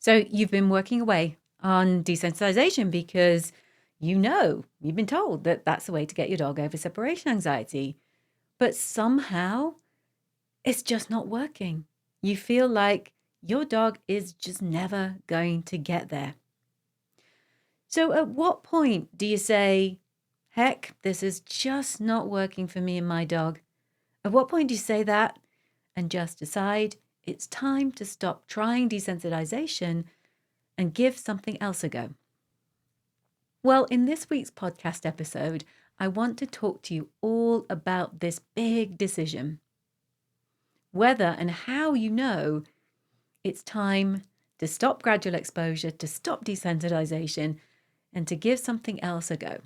So you've been working away on desensitization because you've been told that that's the way to get your dog over separation anxiety. But somehow it's just not working. You feel like your dog is just never going to get there. So at what point do you say, heck, this is just not working for me and my dog? At what point do you say that and just decide it's time to stop trying desensitization and give something else a go? Well, in this week's podcast episode, I want to talk to you all about this big decision. Whether and how you know it's time to stop gradual exposure, to stop desensitization, and to give something else a go.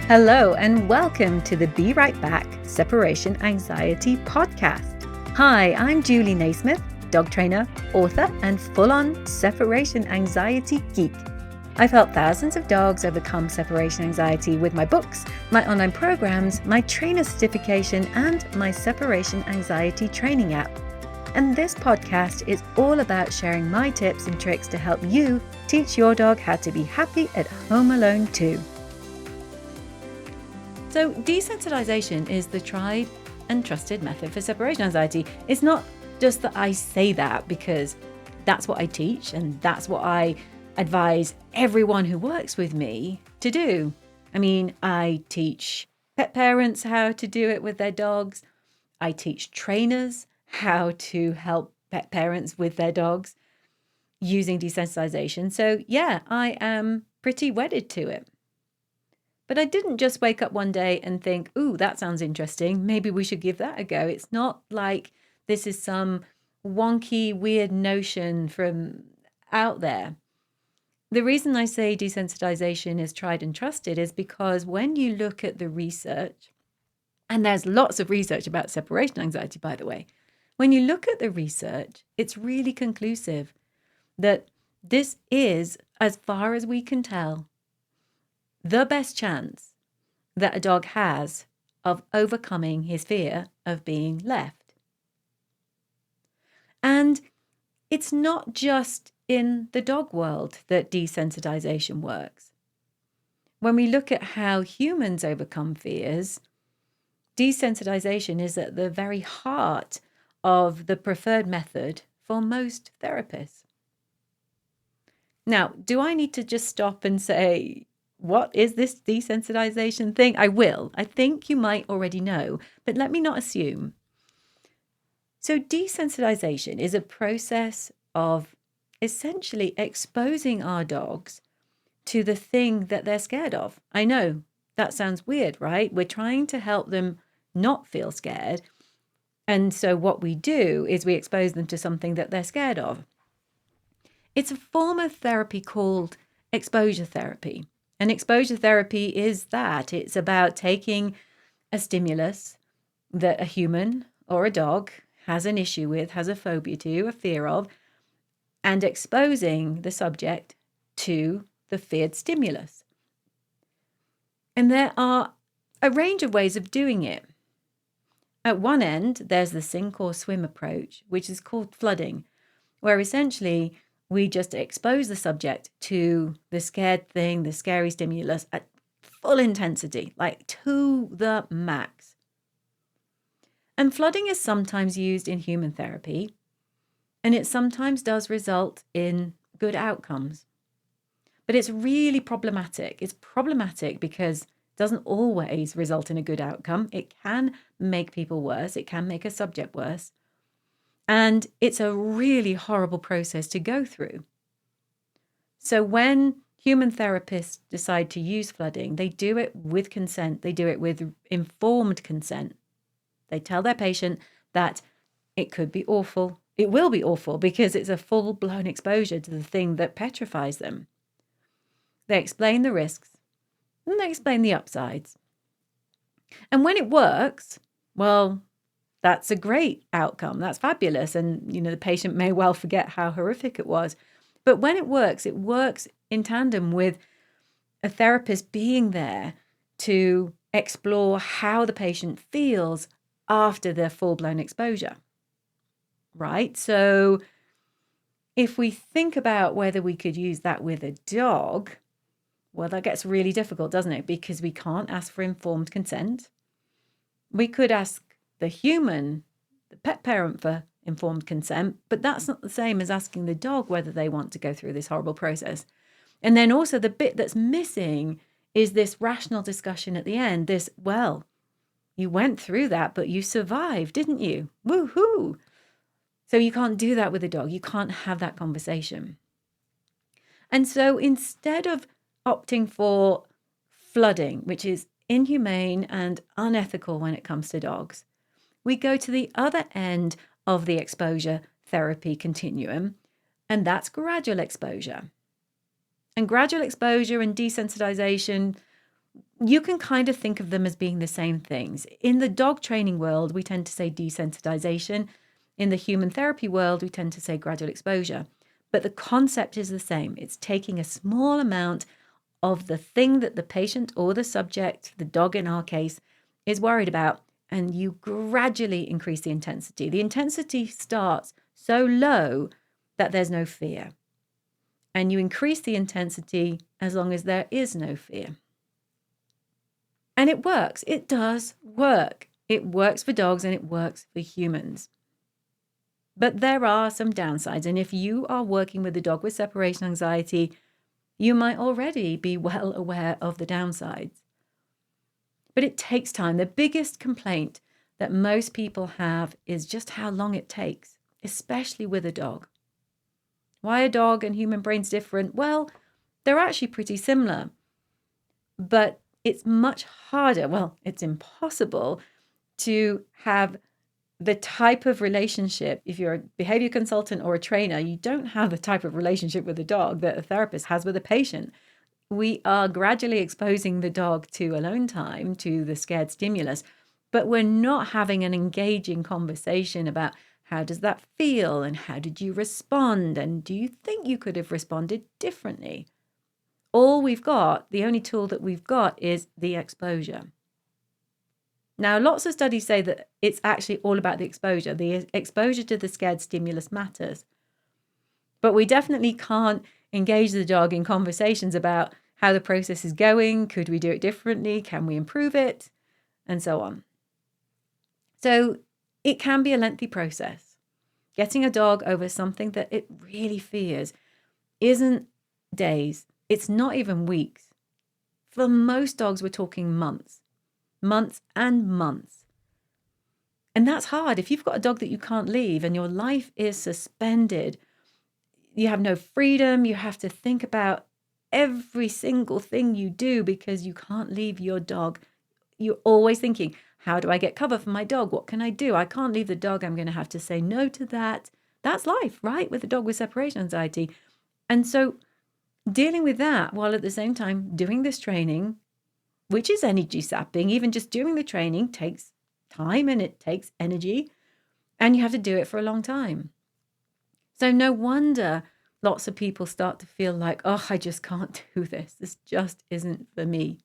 Hello, and welcome to the Be Right Back Separation Anxiety Podcast. Hi, I'm Julie Naismith, dog trainer, author, and full-on separation anxiety geek. I've helped thousands of dogs overcome separation anxiety with my books, my online programs, my trainer certification, and my separation anxiety training app. And this podcast is all about sharing my tips and tricks to help you teach your dog how to be happy at home alone too. So desensitization is the tried and trusted method for separation anxiety. It's not just that I say that because that's what I teach and that's what I advise everyone who works with me to do. I mean, I teach pet parents how to do it with their dogs. I teach trainers how to help pet parents with their dogs using desensitization. So yeah, I am pretty wedded to it. But I didn't just wake up one day and think, ooh, that sounds interesting. Maybe we should give that a go. It's not like this is some wonky, weird notion from out there. The reason I say desensitization is tried and trusted is because when you look at the research, and there's lots of research about separation anxiety, by the way, when you look at the research, it's really conclusive that this is, as far as we can tell, the best chance that a dog has of overcoming his fear of being left. And it's not just in the dog world that desensitization works. When we look at how humans overcome fears, desensitization is at the very heart of the preferred method for most therapists. Now, do I need to just stop and say, what is this desensitization thing? I will. I think you might already know, but let me not assume. So desensitization is a process of essentially exposing our dogs to the thing that they're scared of. I know that sounds weird, right? We're trying to help them not feel scared. And so what we do is we expose them to something that they're scared of. It's a form of therapy called exposure therapy. And exposure therapy is that. It's about taking a stimulus that a human or a dog has an issue with, has a phobia to, a fear of, and exposing the subject to the feared stimulus. And there are a range of ways of doing it. At one end, there's the sink or swim approach, which is called flooding, where essentially we just expose the subject to the scared thing, the scary stimulus at full intensity, like to the max. And flooding is sometimes used in human therapy, and it sometimes does result in good outcomes. But it's really problematic. It's problematic because it doesn't always result in a good outcome. It can make people worse. It can make a subject worse. And it's a really horrible process to go through. So when human therapists decide to use flooding, they do it with consent. They do it with informed consent. They tell their patient that it could be awful. It will be awful because it's a full-blown exposure to the thing that petrifies them. They explain the risks and they explain the upsides. And when it works, well, that's a great outcome. That's fabulous. And, the patient may well forget how horrific it was. But when it works in tandem with a therapist being there to explore how the patient feels after their full-blown exposure. right? So if we think about whether we could use that with a dog, well, that gets really difficult, doesn't it? Because we can't ask for informed consent. We could ask the human, the pet parent, for informed consent, but that's not the same as asking the dog whether they want to go through this horrible process. And then also the bit that's missing is this rational discussion at the end. This, well, you went through that, but you survived, didn't you? Woohoo! So you can't do that with a dog. You can't have that conversation. And so instead of opting for flooding, which is inhumane and unethical when it comes to dogs, we go to the other end of the exposure therapy continuum, and that's gradual exposure. And gradual exposure and desensitization, you can kind of think of them as being the same things. In the dog training world, we tend to say desensitization. In the human therapy world, we tend to say gradual exposure. But the concept is the same. It's taking a small amount of the thing that the patient or the subject, the dog in our case, is worried about, and you gradually increase the intensity. The intensity starts so low that there's no fear. And you increase the intensity as long as there is no fear. And it works. It does work. It works for dogs and it works for humans. But there are some downsides. And if you are working with a dog with separation anxiety, you might already be well aware of the downsides. But it takes time. The biggest complaint that most people have is just how long it takes, especially with a dog. Why are dog and human brains different? Well, they're actually pretty similar. But it's much harder, well, it's impossible to have the type of relationship. If you're a behavior consultant or a trainer, you don't have the type of relationship with a dog that a therapist has with a patient. We are gradually exposing the dog to alone time, to the scared stimulus, but we're not having an engaging conversation about how does that feel and how did you respond and do you think you could have responded differently? All we've got, the only tool that we've got is the exposure. Now, lots of studies say that it's actually all about the exposure. The exposure to the scared stimulus matters. But we definitely can't engage the dog in conversations about how the process is going. Could we do it differently? Can we improve it? And so on. So it can be a lengthy process. Getting a dog over something that it really fears isn't days. It's not even weeks. For most dogs, we're talking months and months. And that's hard. If you've got a dog that you can't leave and your life is suspended, you have no freedom, you have to think about every single thing you do because you can't leave your dog. You're always thinking, how do I get cover for my dog? What can I do? I can't leave the dog. I'm going to have to say no to that. That's life, right? With a dog with separation anxiety. And so dealing with that while at the same time doing this training, which is energy sapping, even just doing the training takes time and it takes energy, and you have to do it for a long time. So no wonder lots of people start to feel like, oh, I just can't do this. This just isn't for me.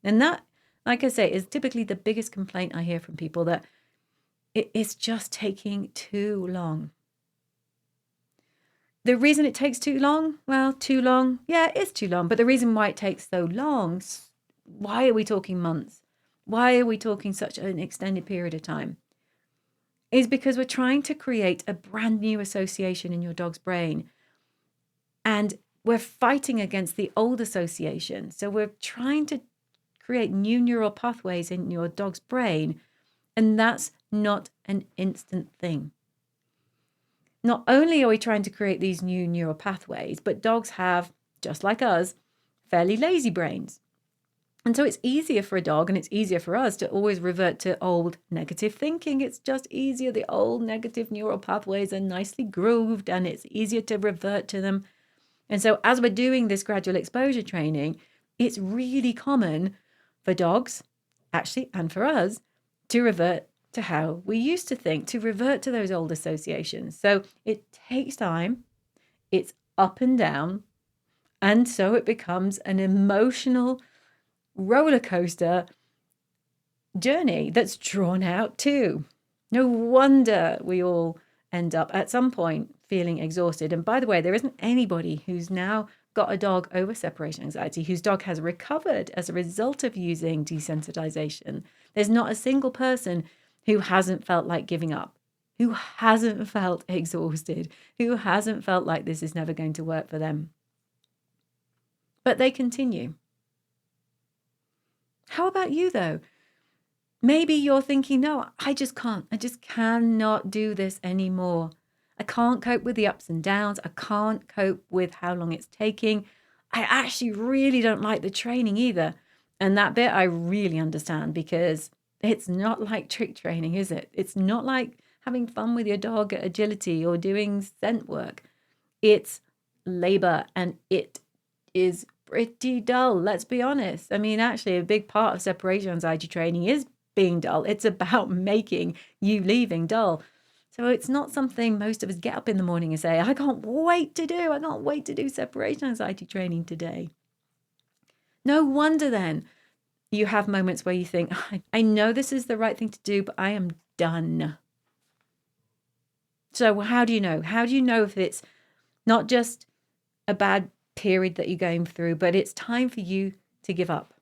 And that, like I say, is typically the biggest complaint I hear from people, that it's just taking too long. The reason it takes too long, well, too long, yeah, it's too long. But the reason why it takes so long, why are we talking months? Why are we talking such an extended period of time? Is because we're trying to create a brand new association in your dog's brain. And we're fighting against the old association. So we're trying to create new neural pathways in your dog's brain. And that's not an instant thing. Not only are we trying to create these new neural pathways, but dogs have, just like us, fairly lazy brains. And so it's easier for a dog and it's easier for us to always revert to old negative thinking. It's just easier. The old negative neural pathways are nicely grooved and it's easier to revert to them. And so as we're doing this gradual exposure training, it's really common for dogs, actually, and for us, to revert to how we used to think, to revert to those old associations. So it takes time, it's up and down, and so it becomes an emotional roller coaster journey that's drawn out too. No wonder we all end up at some point feeling exhausted. And by the way, there isn't anybody who's now got a dog over separation anxiety whose dog has recovered as a result of using desensitization. There's not a single person who hasn't felt like giving up, who hasn't felt exhausted, who hasn't felt like this is never going to work for them. But they continue. How about you, though? Maybe you're thinking, no, I just can't. I just cannot do this anymore. I can't cope with the ups and downs. I can't cope with how long it's taking. I actually really don't like the training either. And that bit I really understand, because it's not like trick training, is it? It's not like having fun with your dog at agility or doing scent work. It's labor, and it is pretty dull. Let's be honest. I mean, actually, a big part of separation anxiety training is being dull. It's about making you leaving dull. So it's not something most of us get up in the morning and say, I can't wait to do. I can't wait to do separation anxiety training today. No wonder then you have moments where you think, I know this is the right thing to do, but I am done. So how do you know? How do you know if it's not just a bad period that you're going through, but it's time for you to give up?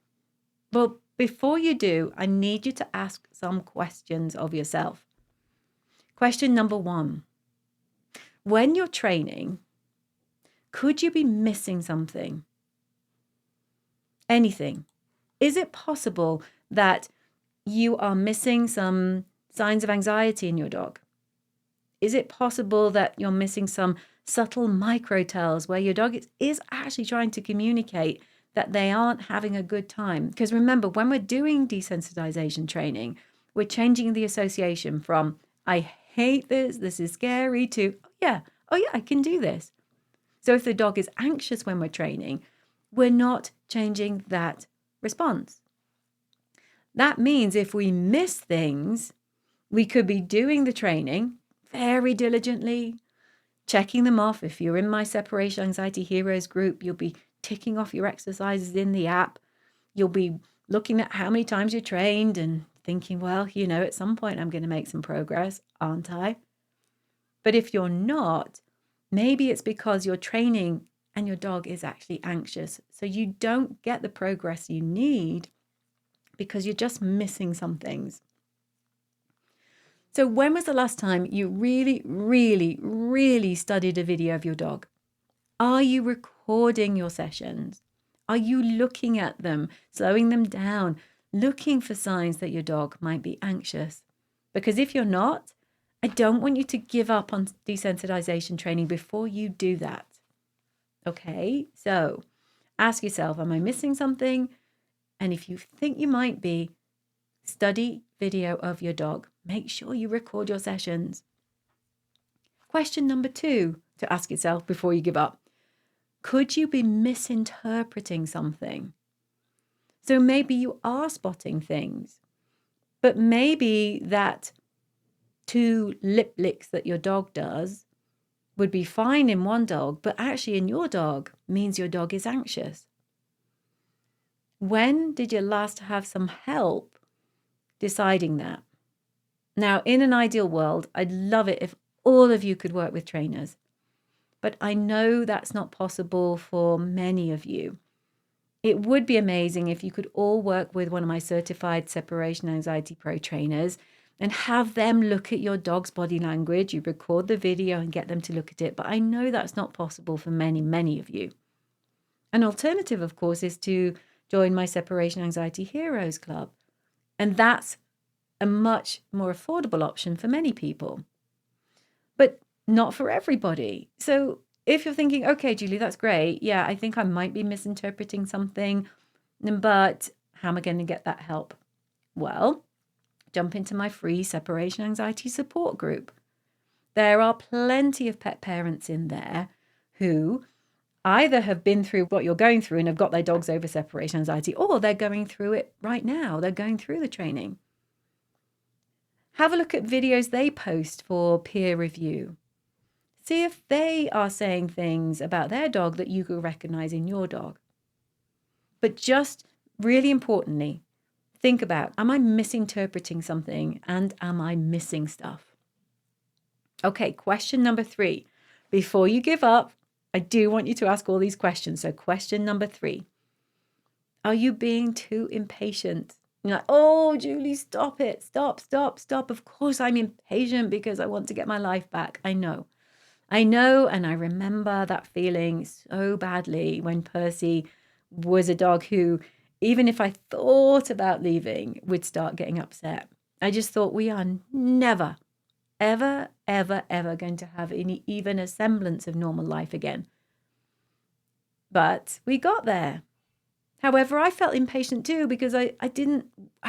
Well, before you do, I need you to ask some questions of yourself. Question number 1. When you're training, could you be missing something? Anything? Is it possible that you are missing some signs of anxiety in your dog? Is it possible that you're missing some subtle micro tells where your dog is actually trying to communicate that they aren't having a good time? Because remember, when we're doing desensitization training, we're changing the association from I hate this is scary, to oh yeah, I can do this. So if the dog is anxious when we're training, we're not changing that response. That means if we miss things, we could be doing the training very diligently, checking them off. If you're in my Separation Anxiety Heroes group, you'll be ticking off your exercises in the app. You'll be looking at how many times you're trained and thinking, well, at some point I'm going to make some progress, aren't I? But if you're not, maybe it's because you're training and your dog is actually anxious. So you don't get the progress you need because you're just missing some things. So when was the last time you really, really, really studied a video of your dog? Are you recording your sessions? Are you looking at them, slowing them down, looking for signs that your dog might be anxious? Because if you're not, I don't want you to give up on desensitization training before you do that. Okay, so ask yourself, am I missing something? And if you think you might be, study video of your dog. Make sure you record your sessions. Question number 2 to ask yourself before you give up. Could you be misinterpreting something? So maybe you are spotting things, but maybe that 2 lip licks that your dog does would be fine in one dog, but actually in your dog means your dog is anxious. When did you last have some help deciding that? Now, in an ideal world, I'd love it if all of you could work with trainers, but I know that's not possible for many of you. It would be amazing if you could all work with one of my certified Separation Anxiety Pro trainers and have them look at your dog's body language. You record the video and get them to look at it, but I know that's not possible for many, many of you. An alternative, of course, is to join my Separation Anxiety Heroes Club, and that's a much more affordable option for many people, but not for everybody. So if you're thinking, okay, Julie, that's great. Yeah, I think I might be misinterpreting something, but how am I going to get that help? Well, jump into my free separation anxiety support group. There are plenty of pet parents in there who either have been through what you're going through and have got their dogs over separation anxiety, or they're going through it right now. They're going through the training. Have a look at videos they post for peer review. See if they are saying things about their dog that you could recognize in your dog. But just really importantly, think about, am I misinterpreting something and am I missing stuff? Okay, question number 3. Before you give up, I do want you to ask all these questions. So question number 3. Are you being too impatient? You're like, oh, Julie, stop it. Stop. Of course I'm impatient because I want to get my life back. I know. And I remember that feeling so badly when Percy was a dog who, even if I thought about leaving, would start getting upset. I just thought we are never, ever, ever, ever going to have even a semblance of normal life again. But we got there. However, I felt impatient too because I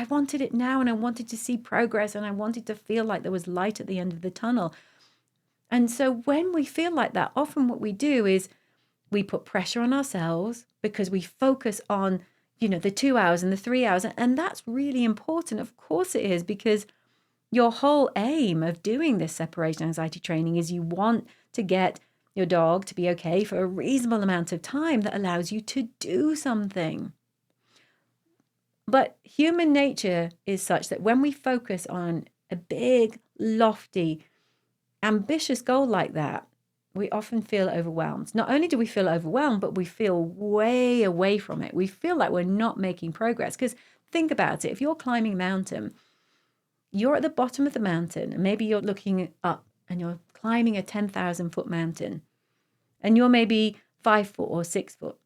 wanted it now, and I wanted to see progress, and I wanted to feel like there was light at the end of the tunnel. And so when we feel like that, often what we do is we put pressure on ourselves because we focus on, the 2 hours and the 3 hours. And that's really important. Of course it is, because your whole aim of doing this separation anxiety training is you want to get your dog to be okay for a reasonable amount of time that allows you to do something. But human nature is such that when we focus on a big, lofty, ambitious goal like that, we often feel overwhelmed. Not only do we feel overwhelmed, but we feel way away from it. We feel like we're not making progress. Because think about it. If you're climbing a mountain, you're at the bottom of the mountain, and maybe you're looking up and you're climbing a 10,000-foot mountain, and you're maybe 5 foot or 6 foot.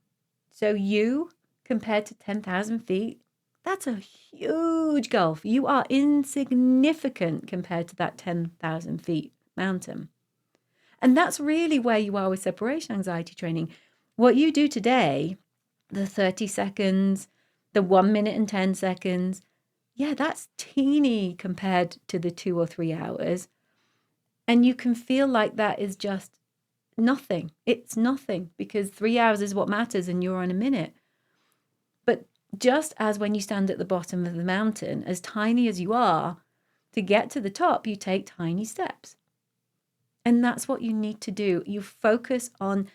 So you, compared to 10,000 feet, that's a huge gulf. You are insignificant compared to that 10,000 feet mountain. And that's really where you are with separation anxiety training. What you do today, the 30 seconds, the 1 minute and 10 seconds, yeah, that's teeny compared to the 2 or 3 hours. And you can feel like that is just nothing. It's nothing, because 3 hours is what matters and you're on a minute. But just as when you stand at the bottom of the mountain, as tiny as you are, to get to the top, you take tiny steps. And that's what you need to do. You focus on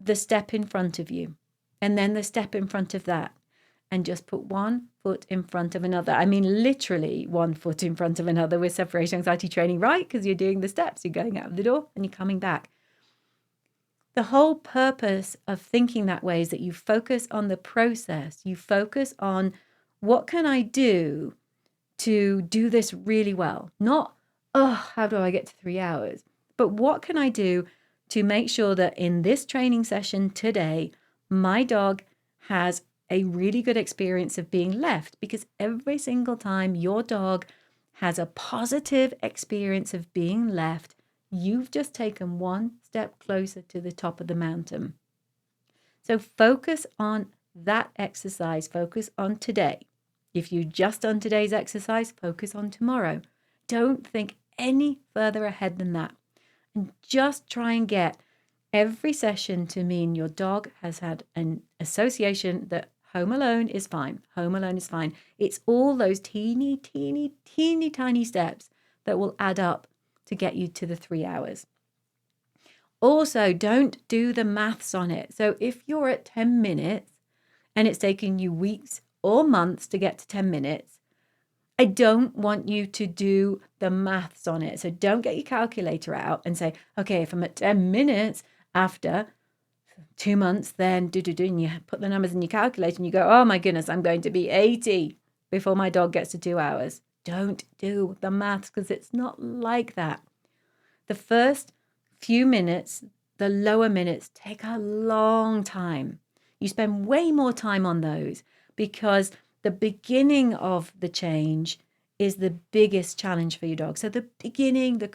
the step in front of you, and then the step in front of that, and just put one foot in front of another. I mean, literally 1 foot in front of another with separation anxiety training, right? Because you're doing the steps. You're going out of the door and you're coming back. The whole purpose of thinking that way is that you focus on the process. You focus on, what can I do to do this really well? Not, oh, how do I get to 3 hours? But what can I do to make sure that in this training session today, my dog has a really good experience of being left? Because every single time your dog has a positive experience of being left, you've just taken one step closer to the top of the mountain. So focus on that exercise. Focus on today. If you've just done today's exercise, focus on tomorrow. Don't think any further ahead than that. And just try and get every session to mean your dog has had an association that home alone is fine. Home alone is fine. It's all those teeny, tiny steps that will add up to get you to the 3 hours. Also, don't do the maths on it. So if you're at 10 minutes and it's taking you weeks or months to get to 10 minutes, I don't want you to do the maths on it. So don't get your calculator out and say, okay, if I'm at 10 minutes after 2 months, then and you put the numbers in your calculator and you go, oh my goodness, I'm going to be 80 before my dog gets to 2 hours. Don't do the maths, because it's not like that. The first few minutes, the lower minutes, take a long time. You spend way more time on those because the beginning of the change is the biggest challenge for your dog. So the beginning, the